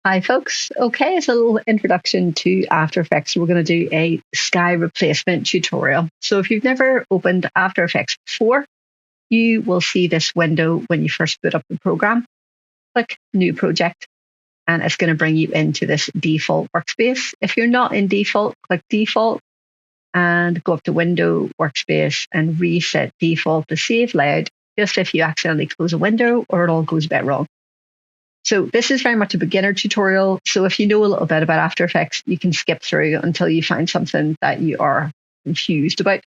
Hi, folks. Okay, as a little introduction to After Effects, we're going to do a sky replacement tutorial. So if you've never opened After Effects before, you will see this window when you first boot up the program. Click New Project, and it's going to bring you into this default workspace. If you're not in default, click Default and go up to Window, Workspace, and reset Default to Save Layout, just if you accidentally close a window or it all goes a bit wrong. So this is very much a beginner tutorial. So if you know a little bit about After Effects, you can skip through until you find something that you are confused about.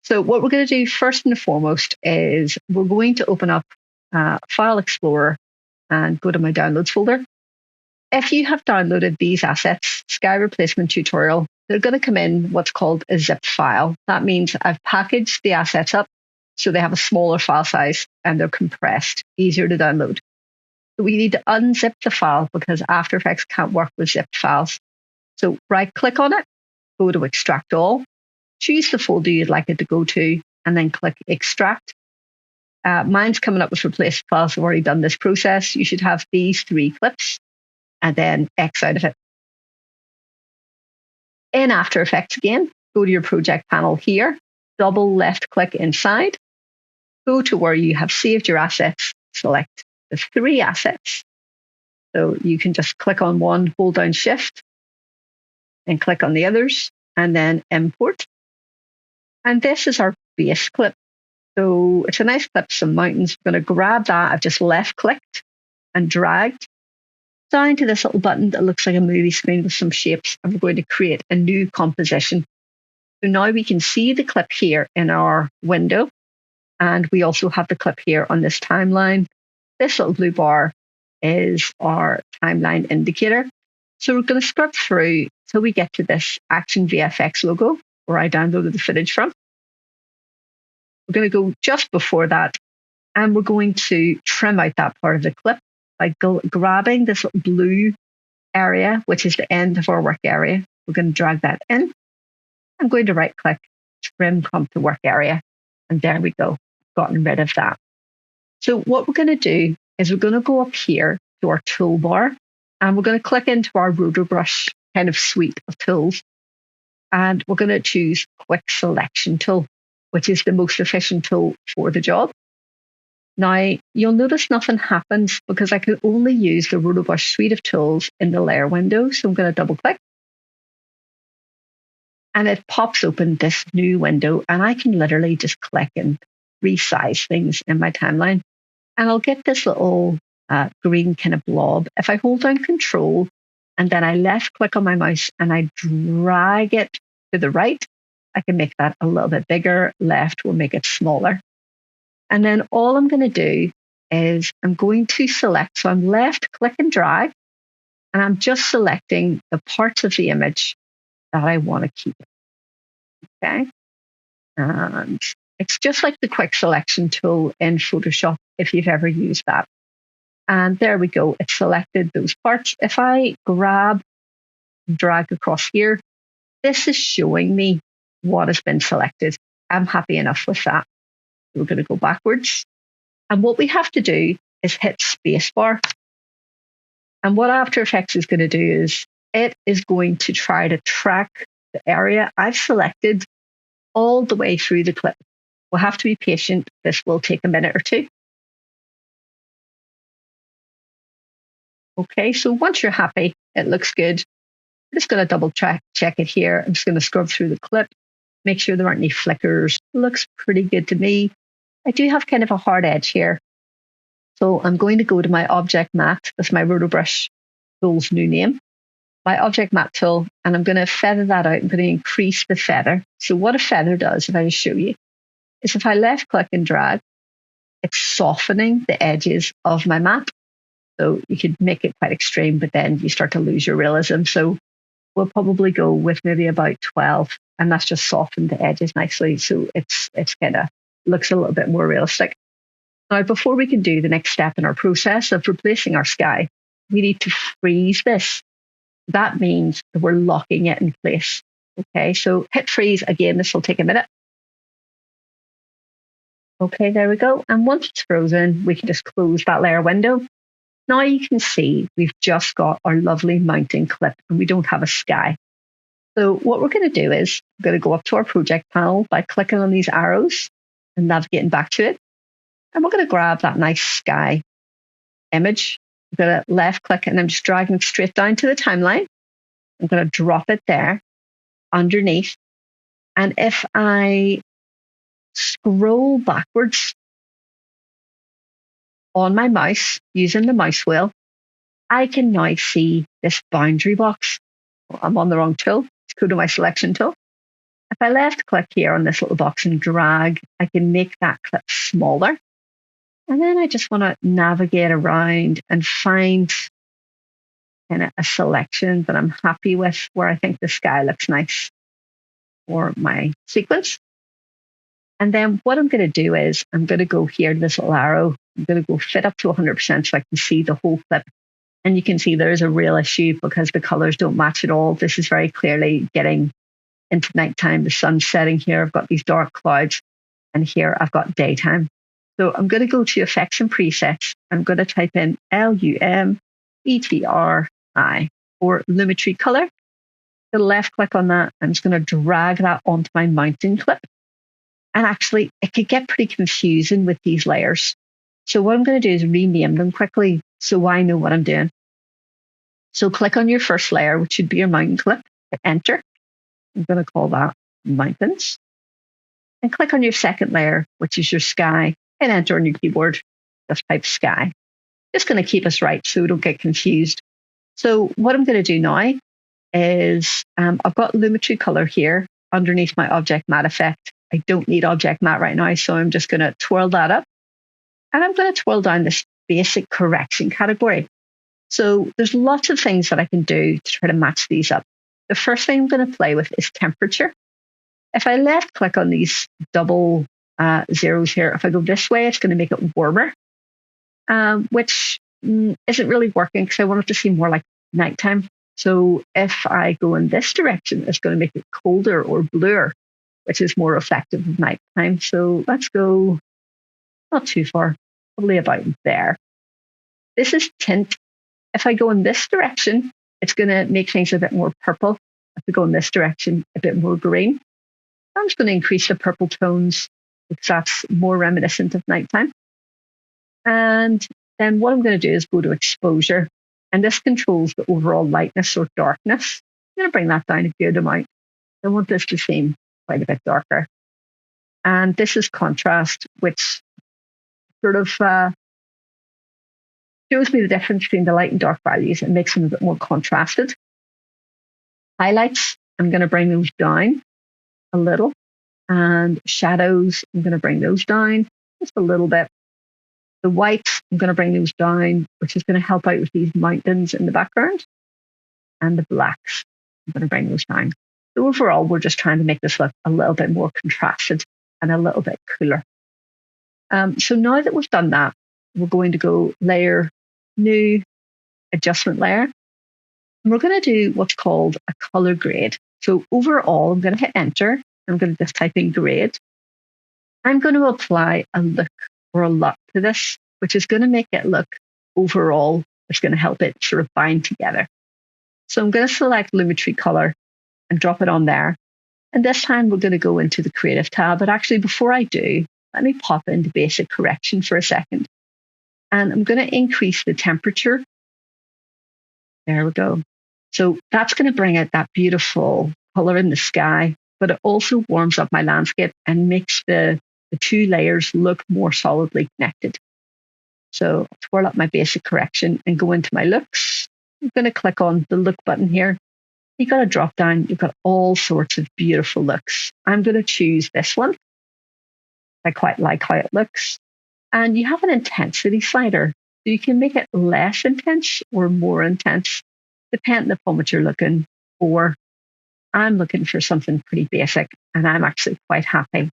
So what we're going to do first and foremost is we're going to open up File Explorer and go to my Downloads folder. If you have downloaded these assets, Sky Replacement Tutorial, they're going to come in what's called a zip file. That means I've packaged the assets up so they have a smaller file size and they're compressed, easier to download. We need to unzip the file because After Effects can't work with zipped files. So right-click on it, go to Extract All, choose the folder you'd like it to go to, and then click Extract. Mine's coming up with Replace Files. I've already done this process. You should have these 3 clips, and then X out of it. In After Effects again, go to your project panel here, double left-click inside, go to where you have saved your assets, select the 3 assets. So you can just click on one, hold down Shift, and click on the others, and then import. And this is our base clip. So it's a nice clip, some mountains. We're going to grab that. I've just left-clicked and dragged down to this little button that looks like a movie screen with some shapes, and we're going to create a new composition. So now we can see the clip here in our window, and we also have the clip here on this timeline. This little blue bar is our timeline indicator. So we're going to scrub through till we get to this Action VFX logo where I downloaded the footage from. We're going to go just before that, and we're going to trim out that part of the clip by grabbing this little blue area, which is the end of our work area. We're going to drag that in. I'm going to right-click, trim from to work area, and there we go. Gotten rid of that. So what we're going to do is we're going to go up here to our toolbar, and we're going to click into our rotor brush kind of suite of tools. And we're going to choose Quick Selection Tool, which is the most efficient tool for the job. Now, you'll notice nothing happens because I can only use the rotor brush suite of tools in the layer window. So I'm going to double click. And it pops open this new window, and I can literally just click and resize things in my timeline. And I'll get this little green kind of blob. If I hold down Control and then I left click on my mouse and I drag it to the right, I can make that a little bit bigger. Left will make it smaller. And then all I'm going to do is I'm going to select. So I'm left click and drag, and I'm just selecting the parts of the image that I want to keep. Okay. And it's just like the quick selection tool in Photoshop, if you've ever used that. And there we go. It's selected those parts. If I grab and drag across here, this is showing me what has been selected. I'm happy enough with that. We're going to go backwards. And what we have to do is hit spacebar. And what After Effects is going to do is it is going to try to track the area I've selected all the way through the clip. We'll have to be patient. This will take a minute or 2. Okay, so once you're happy, it looks good. I'm just going to double check it here. I'm just going to scrub through the clip, make sure there aren't any flickers. Looks pretty good to me. I do have kind of a hard edge here. So I'm going to go to my Object Matte. That's my rotor brush tool's new name. My Object Matte tool, and I'm going to feather that out. I'm going to increase the feather. So what a feather does, if I just show you, is if I left click and drag, it's softening the edges of my matte. So you could make it quite extreme, but then you start to lose your realism. So we'll probably go with maybe about 12, and that's just softened the edges nicely. So it's kind of looks a little bit more realistic. Now, before we can do the next step in our process of replacing our sky, we need to freeze this. That means that we're locking it in place. Okay, so hit freeze again. This will take a minute. Okay, there we go. And once it's frozen, we can just close that layer window. Now you can see we've just got our lovely mountain clip and we don't have a sky. So what we're going to do is we're going to go up to our project panel by clicking on these arrows and navigating back to it. And we're going to grab that nice sky image. I'm going to left click and I'm just dragging it straight down to the timeline. I'm going to drop it there underneath. And if I scroll backwards on my mouse using the mouse wheel, I can now see this boundary box. Well, I'm on the wrong tool. Let's go to my selection tool. If I left click here on this little box and drag, I can make that clip smaller. And then I just want to navigate around and find kind of a selection that I'm happy with where I think the sky looks nice for my sequence. And then what I'm going to do is I'm going to go here to this little arrow. I'm going to go fit up to 100% so I can see the whole clip. And you can see there's a real issue because the colors don't match at all. This is very clearly getting into nighttime. The sun's setting here. I've got these dark clouds. And here I've got daytime. So I'm going to go to effects and presets. I'm going to type in LUMETRI or Lumetri color. The left click on that. I'm just going to drag that onto my mountain clip. And actually, it could get pretty confusing with these layers. So what I'm going to do is rename them quickly so I know what I'm doing. So click on your first layer, which should be your mountain clip, hit enter. I'm going to call that mountains. And click on your second layer, which is your sky, and enter on your keyboard. Just type sky. Just going to keep us right so we don't get confused. So what I'm going to do now is I've got Lumetri color here underneath my object matte effect. I don't need object matte right now, so I'm just going to twirl that up. And I'm going to twirl down this basic correction category. So there's lots of things that I can do to try to match these up. The first thing I'm going to play with is temperature. If I left click on these double zeros here, if I go this way, it's going to make it warmer, which isn't really working because I want it to seem more like nighttime. So if I go in this direction, it's going to make it colder or bluer, which is more reflective of nighttime. So let's go not too far, probably about there. This is tint. If I go in this direction, it's going to make things a bit more purple. If I go in this direction, a bit more green. I'm just going to increase the purple tones because that's more reminiscent of nighttime. And then what I'm going to do is go to exposure. And this controls the overall lightness or darkness. I'm going to bring that down a good amount. I want this to seem quite a bit darker. And this is contrast, which sort of shows me the difference between the light and dark values and makes them a bit more contrasted. Highlights, I'm going to bring those down a little. And shadows, I'm going to bring those down just a little bit. The whites, I'm going to bring those down, which is going to help out with these mountains in the background. And the blacks, I'm going to bring those down. So overall, we're just trying to make this look a little bit more contrasted and a little bit cooler. So now that we've done that, we're going to go layer, new, adjustment layer. And we're going to do what's called a color grade. So overall, I'm going to hit enter. I'm going to just type in grade. I'm going to apply a look or a LUT to this, which is going to make it look overall. It's going to help it sort of bind together. So I'm going to select Lumetri color and drop it on there. And this time we're going to go into the creative tab. But actually, before I do, let me pop into basic correction for a second. And I'm going to increase the temperature. There we go. So that's going to bring out that beautiful color in the sky, but it also warms up my landscape and makes the two layers look more solidly connected. So I'll twirl up my basic correction and go into my looks. I'm going to click on the look button here. You've got a drop down. You've got all sorts of beautiful looks. I'm going to choose this one. I quite like how it looks. And you have an intensity slider. So you can make it less intense or more intense, depending upon what you're looking for. I'm looking for something pretty basic, and I'm actually quite happy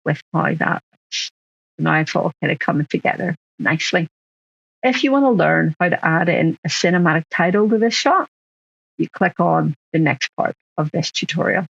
with how that looks. Now it's all kind of coming together nicely. If you want to learn how to add in a cinematic title to this shot, you click on the next part of this tutorial.